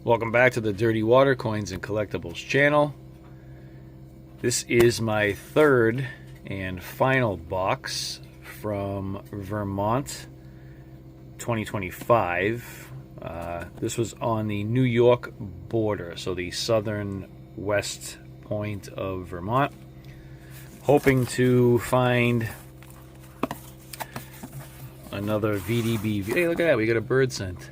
Welcome back to the Dirty Water Coins and Collectibles channel. This is my third and final box from Vermont 2025. This was on the New York border, so the southern west point of Vermont. Hoping to find another VDBV. Hey, look at that, we got a bird scent.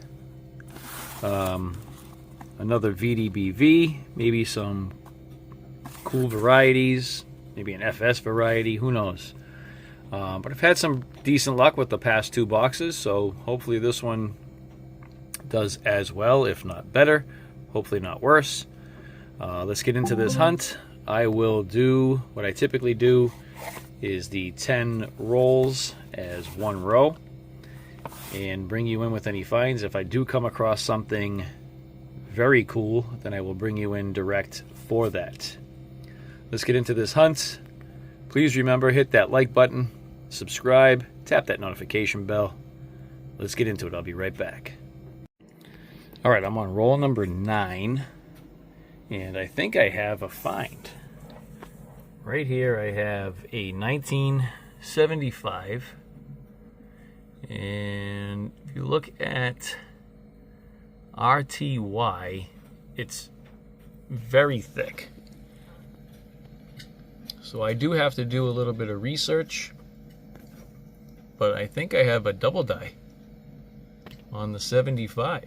Another VDBV, maybe some cool varieties, maybe an FS variety, who knows. But I've had some decent luck with the past two boxes, so hopefully this one does as well, if not better, hopefully not worse. Let's get into this hunt. I will do what I typically do, is the 10 rolls as one row, and bring you in with any finds. If I do come across something very cool, then I will bring you in direct for that. Let's get into this hunt. Please remember, hit that like button, subscribe, tap that notification bell. Let's get into it. I'll be right back. All right, I'm on roll number 9, and I think I have a find. Right here I have a 1975, and if you look at RTY, it's very thick. So I do have to do a little bit of research, but I think I have a double die on the 75.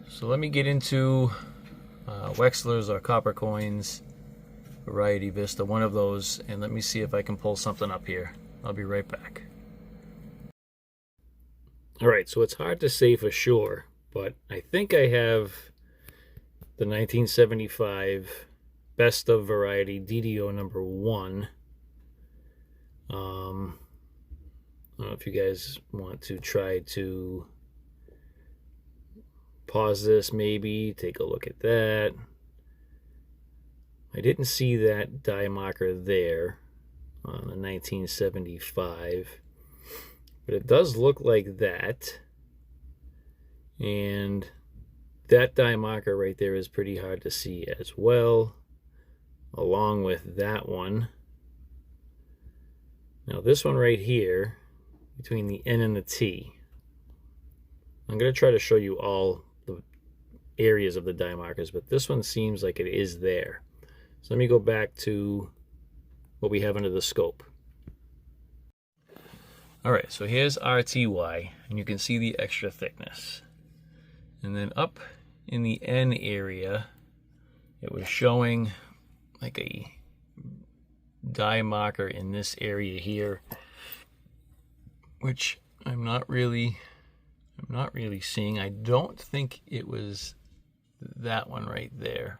So let me get into Wexler's or Copper Coins, Variety Vista, one of those, and let me see if I can pull something up here. I'll be right back. Alright, so it's hard to say for sure, but I think I have the 1975 Best of Variety DDO number 1. I don't know if you guys want to try to pause this, maybe take a look at that. I didn't see that die marker there on the 1975, but it does look like that. And that die marker right there is pretty hard to see as well, along with that one. Now this one right here, between the N and the T, I'm going to try to show you all the areas of the die markers, but this one seems like it is there. So let me go back to what we have under the scope. Alright, so here's RTY, and you can see the extra thickness. And then up in the N area, it was showing like a die marker in this area here, which I'm not really seeing. I don't think it was that one right there.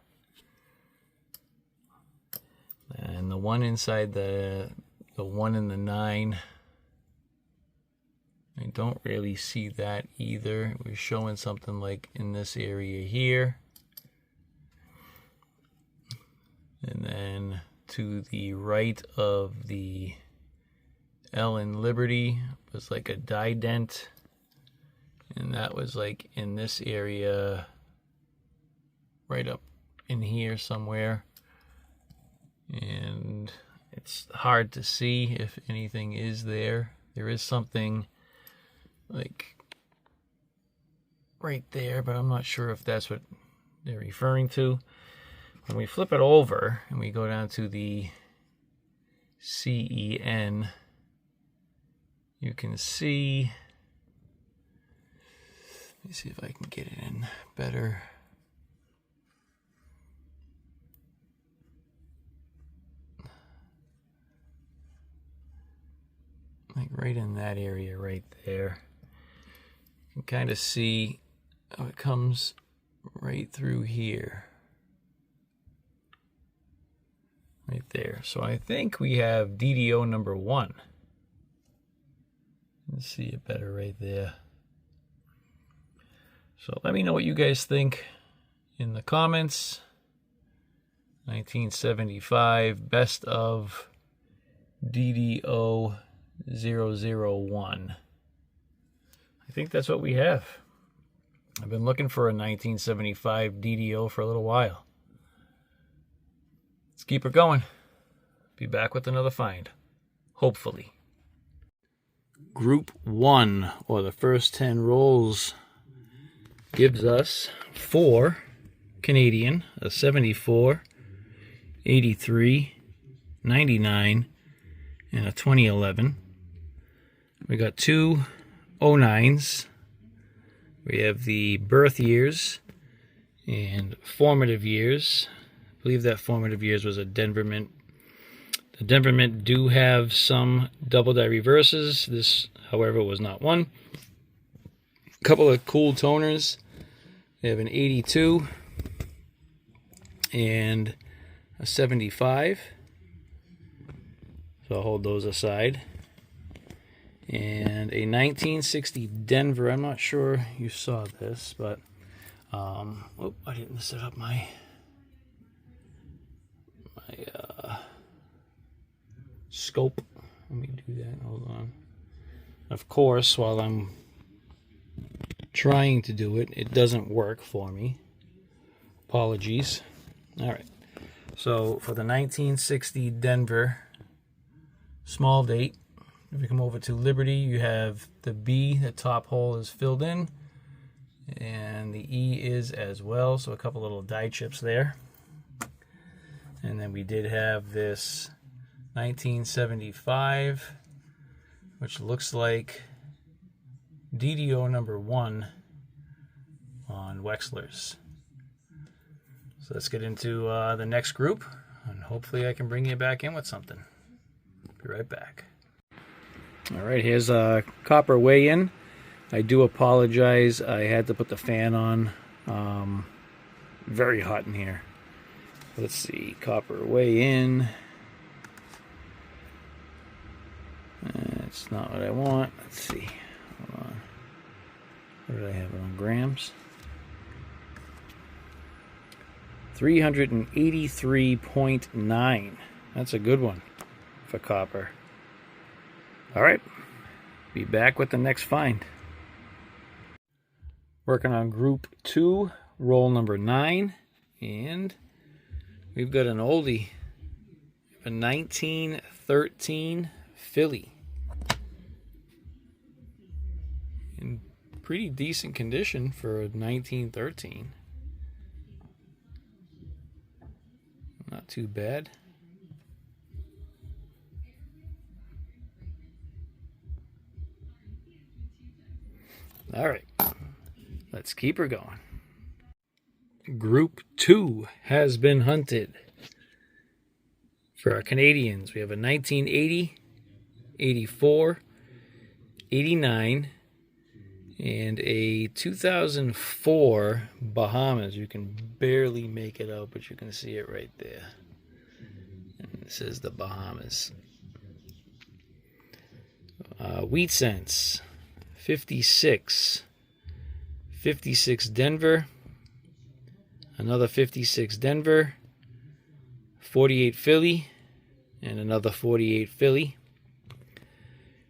And the one inside the 1 and the 9, I don't really see that either. It was showing something like in this area here. And then to the right of the L in Liberty was like a die dent. And that was like in this area, right up in here somewhere. And it's hard to see if anything is there. There is something like right there, but I'm not sure if that's what they're referring to. When we flip it over and we go down to the CEN, you can see, let me see if I can get it in better. Like right in that area right there. You can kind of see how it comes right through here. Right there. So I think we have DDO number 1. Let's see it better right there. So let me know what you guys think in the comments. 1975 Best of DDO 001. I think that's what we have. I've been looking for a 1975 DDO for a little while. Let's keep her going. Be back with another find. Hopefully. Group 1, or the first 10 rolls, gives us 4 Canadian, a 74, 83, 99, and a 2011. We got 2 09s. We have the birth years and formative years. I believe that formative years was a Denver Mint. The Denver Mint do have some double die reverses. This, however, was not one. A couple of cool toners. They have an 82 and a 75. So I'll hold those aside. And a 1960 Denver. I'm not sure you saw this, but I didn't set up my scope. Let me do that. Hold on. Of course, while I'm trying to do it, it doesn't work for me. Apologies. All right. So for the 1960 Denver small date, if you come over to Liberty, you have the B, the top hole is filled in, and the E is as well. So a couple little die chips there. And then we did have this 1975, which looks like DDO number 1 on Wexler's. So let's get into the next group, and hopefully I can bring you back in with something. Be right back. All right, here's a copper weigh-in. I do apologize. I had to put the fan on. Very hot in here. Let's see, copper weigh-in. It's not what I want. Let's see. Hold on. What did I have it on? Grams? 383.9. That's a good one for copper. All right. Be back with the next find. Working on group 2, roll number 9. And we've got an oldie. A 1913 Philly. In pretty decent condition for a 1913. Not too bad. All right, let's keep her going. Group 2 has been hunted. For our Canadians, we have a 1980, 84, 89, and a 2004 Bahamas. You can barely make it out, but you can see it right there. And this is the Bahamas. Wheat cents, 56. 56 Denver. Another 56 Denver. 48 Philly. And another 48 Philly.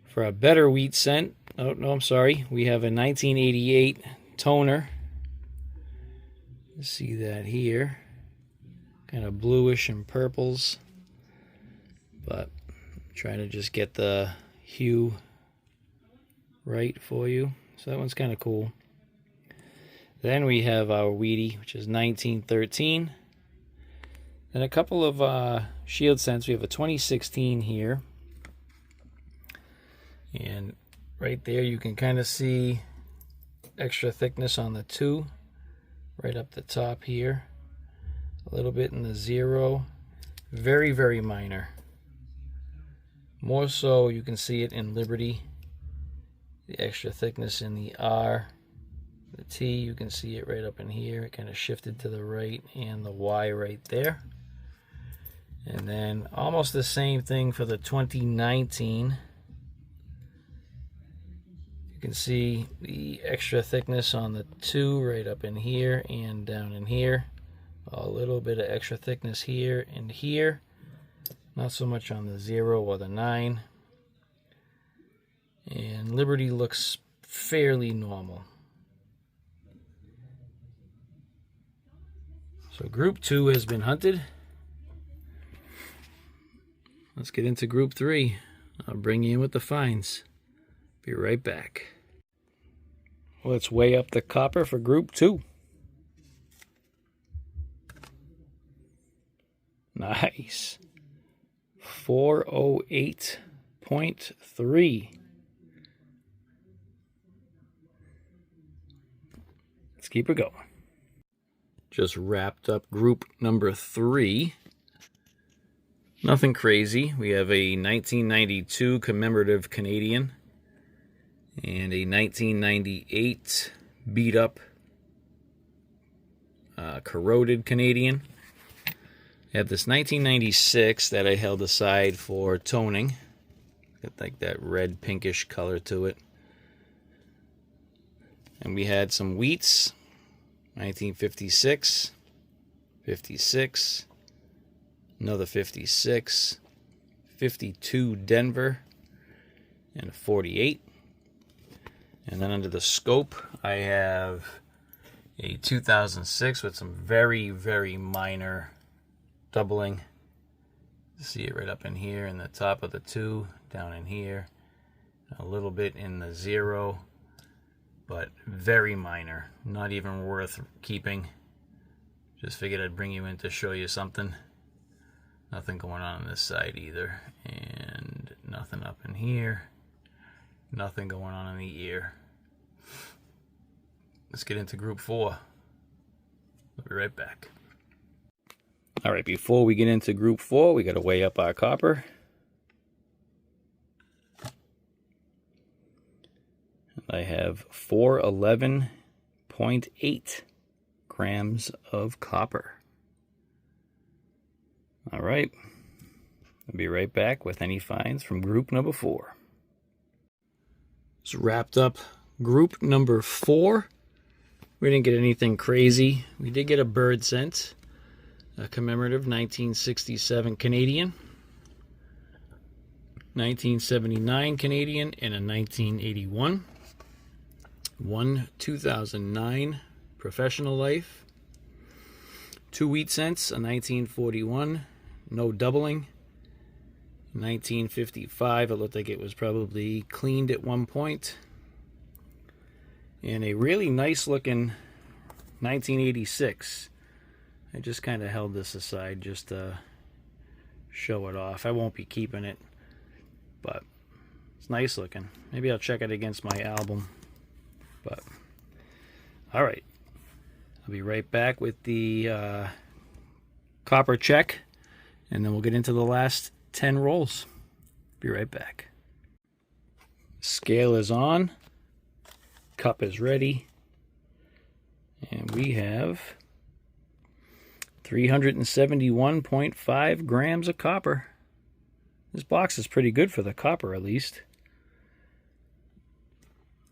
For a better wheat cent, oh no, I'm sorry, we have a 1988 toner. See that here. Kind of bluish and purples. But I'm trying to just get the hue right for you. So that one's kind of cool. Then we have our Wheatie, which is 1913. Then a couple of shield cents. We have a 2016 here. And right there you can kind of see extra thickness on the 2. Right up the top here. A little bit in the 0. Very, very minor. More so you can see it in Liberty. The extra thickness in the R. The T, you can see it right up in here. It kind of shifted to the right, and the Y right there. And then almost the same thing for the 2019. You can see the extra thickness on the 2 right up in here and down in here. A little bit of extra thickness here and here. Not so much on the 0 or the 9. And Liberty looks fairly normal. So group 2 has been hunted. Let's get into group 3. I'll bring you in with the finds. Be right back. Let's weigh up the copper for group 2. Nice. 408.3. Let's keep it going. Just wrapped up group number 3. Nothing crazy. We have a 1992 commemorative Canadian and a 1998 beat up corroded Canadian. I have this 1996 that I held aside for toning. Got like that red pinkish color to it. And we had some wheats, 1956, 56, another 56, 52 Denver, and a 48. And then under the scope, I have a 2006 with some very, very minor doubling. See it right up in here in the top of the 2, down in here, a little bit in the 0, but very minor, not even worth keeping. Just figured I'd bring you in to show you something. Nothing going on this side either, and nothing up in here, nothing going on in the ear. Let's get into group 4. I'll be right back. All right, before we get into group 4, we got to weigh up our copper. I have 411.8 grams of copper. All right, I'll be right back with any finds from group number 4. Just wrapped up group number 4. We didn't get anything crazy. We did get a bird scent. A commemorative 1967 Canadian, 1979 Canadian, and a 1981. One 2009 Professional Life. 2 wheat cents, a 1941, no doubling. 1955, it looked like it was probably cleaned at one point. And a really nice looking 1986. I just kind of held this aside just to show it off. I won't be keeping it, but it's nice looking. Maybe I'll check it against my album. But all right, I'll be right back with the copper check, and then we'll get into the last 10 rolls. Be right back. Scale is on. Cup is ready. And we have 371.5 grams of copper. This box is pretty good for the copper, at least.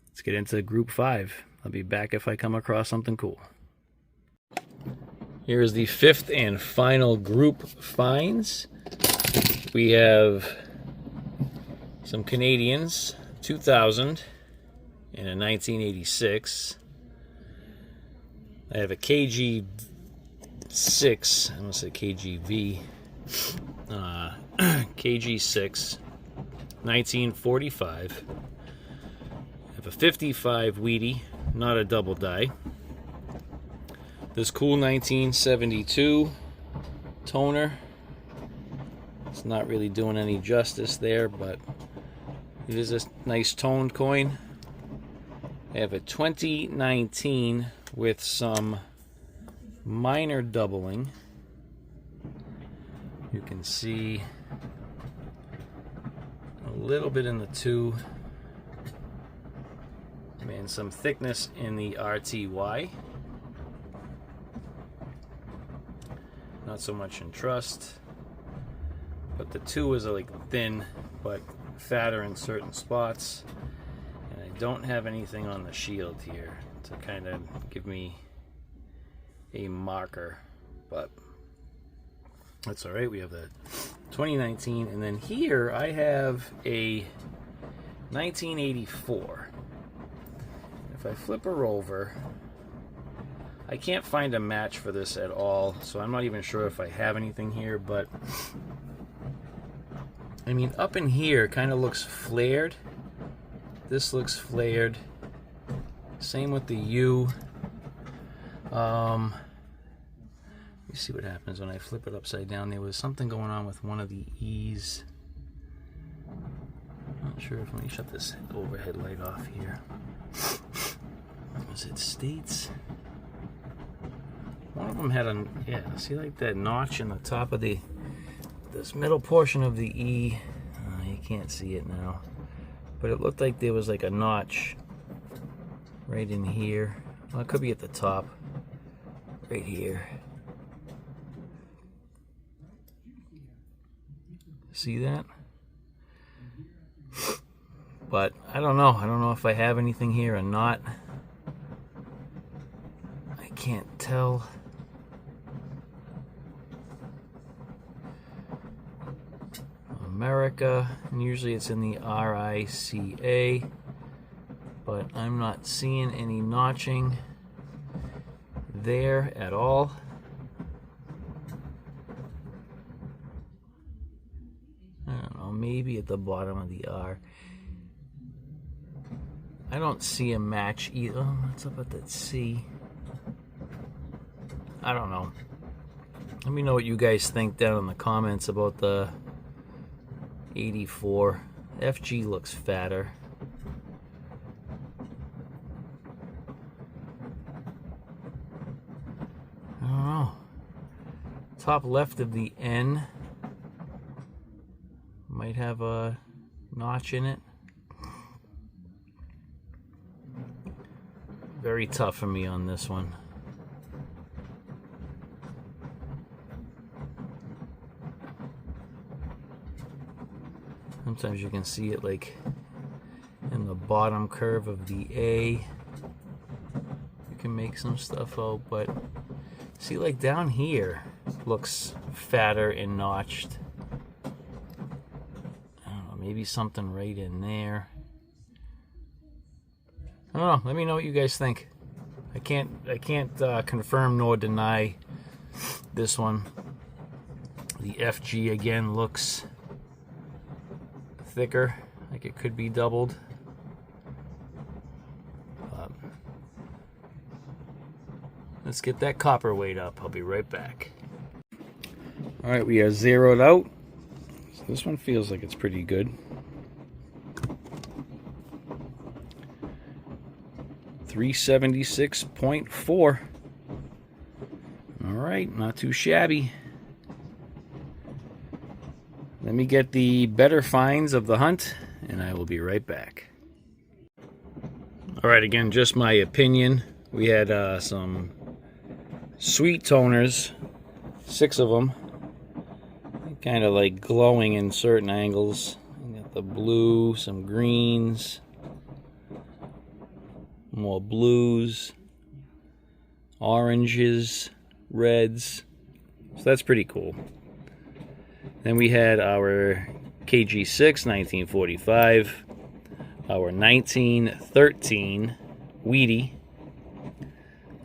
Let's get into group 5. I'll be back if I come across something cool. Here is the 5th and final group finds. We have some Canadians, 2000 and a 1986. I have a KG6, I'm going to say KGV, KG6, 1945. I have a 55 Wheatie, not a double die. This cool 1972 toner. It's not really doing any justice there, but it is a nice toned coin. I have a 2019 with some minor doubling. You can see a little bit in the 2 and some thickness in the RTY. Not so much in trust, but the 2 is like thin but fatter in certain spots, and I don't have anything on the shield here to kind of give me a marker, but that's all right. We have the 2019, and then here I have a 1984. If I flip her over, I can't find a match for this at all, so I'm not even sure if I have anything here, but I mean, up in here kind of looks flared. This looks flared. Same with the U. Let me see what happens when I flip it upside down. There was something going on with one of the E's. Not sure if, let me shut this overhead light off here. Was it states? One of them had a, yeah, see like that notch in the top of this middle portion of the E. You can't see it now. But it looked like there was like a notch right in here. Well, it could be at the top. Right here. See that? But I don't know. I don't know if I have anything here or not. I can't tell. America, and usually it's in the RICA, but I'm not seeing any notching there at all. I don't know, maybe at the bottom of the R. I don't see a match either. Oh, what's up with that C? I don't know. Let me know what you guys think down in the comments about the 84. FG looks fatter. I don't know. Top left of the N might have a notch in it. Very tough for me on this one. Sometimes you can see it like in the bottom curve of the A. You can make some stuff out, but see, like down here looks fatter and notched. I don't know, maybe something right in there. I don't know. Let me know what you guys think. I can't confirm nor deny this one. The FG again looks thicker, like it could be doubled. Let's get that copper weight up. I'll be right back. All right, we are zeroed out. So this one feels like it's pretty good. 376.4. All right, not too shabby. Let me get the better finds of the hunt, and I will be right back. All right, again, just my opinion. We had some sweet toners, 6 of them, kind of like glowing in certain angles. We got the blue, some greens, more blues, oranges, reds. So that's pretty cool. Then we had our KG6 1945, our 1913 Wheatie,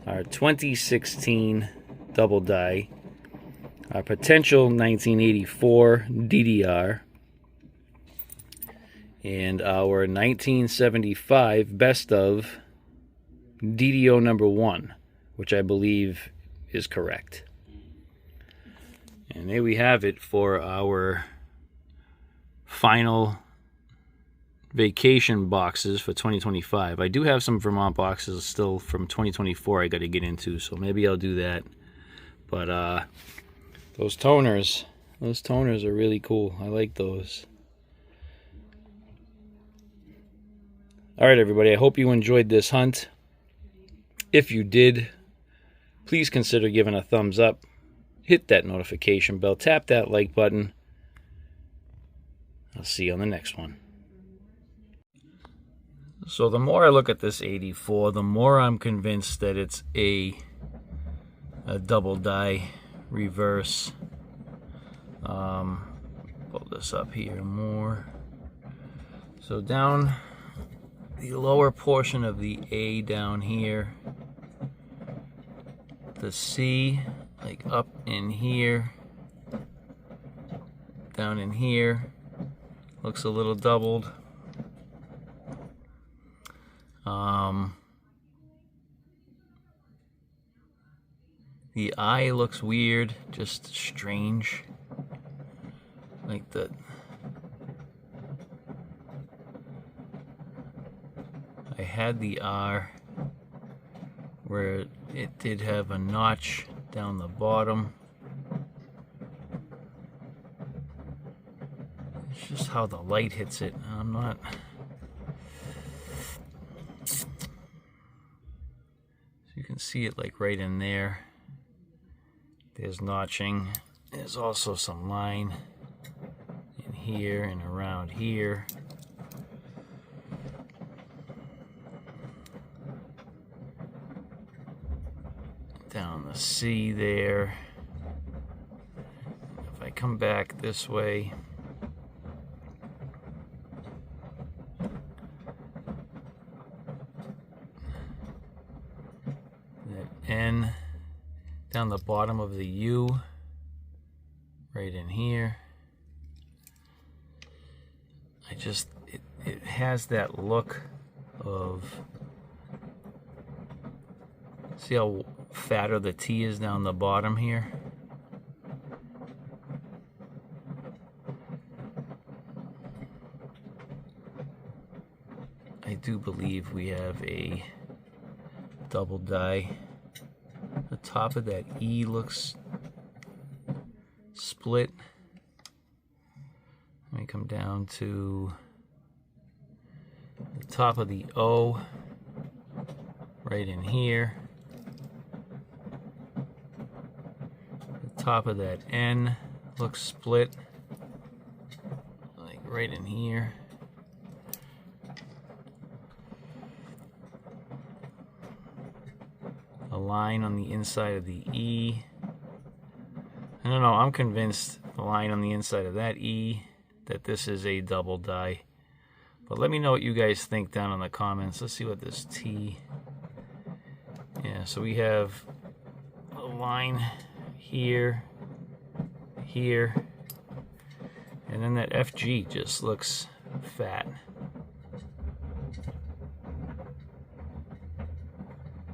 our 2016 Double Die, our potential 1984 DDR, and our 1975 Best of DDO number 1, which I believe is correct. And there we have it for our final vacation boxes for 2025. I do have some Vermont boxes still from 2024 I got to get into, so maybe I'll do that. But those toners are really cool. I like those. All right, everybody, I hope you enjoyed this hunt. If you did, please consider giving a thumbs up. Hit that notification bell. Tap that like button. I'll see you on the next one. So the more I look at this 84, the more I'm convinced that it's a double die reverse. Pull this up here more. So down the lower portion of the A down here, the C, like up in here, down in here, looks a little doubled. The eye looks weird, just strange. Like I had the R where it did have a notch down the bottom. It's just how the light hits it. I'm not... So you can see it like right in there. There's notching. There's also some line in here and around here. Down the C there. If I come back this way, that N down the bottom of the U, right in here. It has that look of, see how fatter the T is down the bottom here? I do believe we have a double die. The top of that E looks split. Let me come down to the top of the O, right in here. The top of that N looks split, like right in here. A line on the inside of the E. I don't know, I'm convinced the line on the inside of that E, that this is a double die. But let me know what you guys think down in the comments. Let's see what this T... Yeah, so we have a line here, here, and then that FG just looks fat.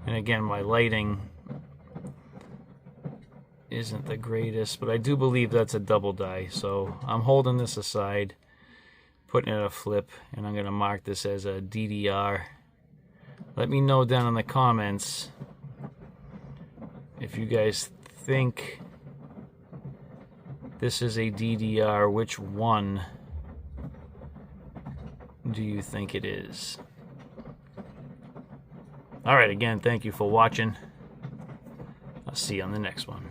And again, my lighting isn't the greatest, but I do believe that's a double die. So I'm holding this aside, putting it a flip, and I'm going to mark this as a DDR. Let me know down in the comments if you guys think this is a DDR. Which one do you think it is? Alright, again, thank you for watching. I'll see you on the next one.